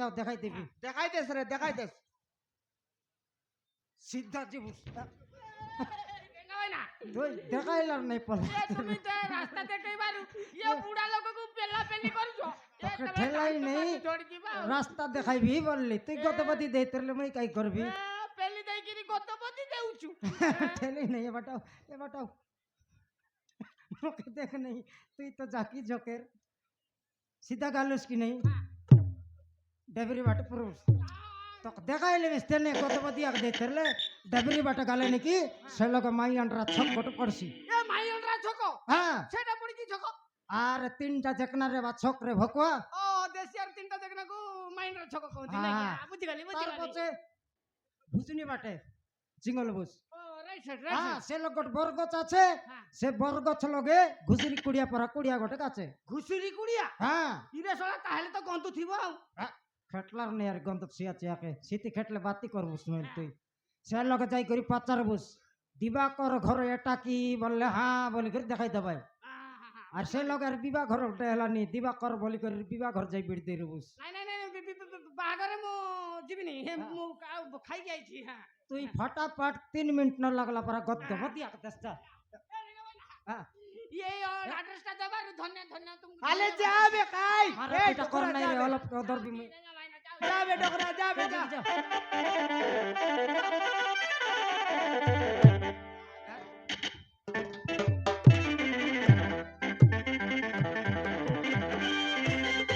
কেউ দেখাই দিবি দেখাইতেছ রে দেখাইতেছ সিদ্ধা জীবুস না তুই দেখাইলাম নাই পলা তুমি তো রাস্তা দেখেই বারু ইয়ে বুড়া লোককে পেলা পেলি করছো তোকে ঠেলাই নেই রাস্তা দেখাইবি বললি তুই গতপতি দেই তোরলে মই কাই করবি পেলি দেইকিরি গতপতি দেউছু ঠেলাই নেই এ বাটাও মুখে দেখ নেই তুই তো জাকি জোকের सीधा गालूस की नहीं डबरी बाट पुरुष तो देखाइले मिस्टेने गतपति आक दे तेरले डबरी बाट गाले निकी से लोग माई अंडरा छक गोट पड़सी ए माई अंडरा छको हां सेटा पड़ी की छको आर तीनटा जकना रे बा छक रे भकुआ ओ देसी आर तीनटा जकना को माई अंडरा छको कहती नहीं बुझी गली तार पछे भुजनी बाटे जिंगल बुस ओ राइट साइड राइट हां से लोग गोट बरगछ আছে से बरगछ लगे घुसरी कुड़िया परा कुड़िया गोटे काছে घुसरी कुड़िया हां इरे सोला ताहले तो गंतु थिबो खेटलार ने यार गंध सिया चियाके सीती खेटले बाती करबो सुन तुई से लगे जाई करी पाचार बुस दिवाकर घर एटा की बोले हां बोली कर देखाई दबाई আর সে লগের বিবাহ ঘর উঠে হেলানি দিবাকর বলি করে বিবাহ ঘর যাই বিড় দেই রবুস নাই নাই নাই বাহাগরে মু জিবিনি হে মু খাই যাইছি হ্যাঁ তুই फटाफट 3 मिनट न लागला पर गद्द मतिया दस्ता हां ये एड्रेसটা দেবার ধন্য ধন্য তুমি আলে যাবে কাই আরে এটা কর নাই রে অলপ কদর বি যাবে ডকরা যাবে যা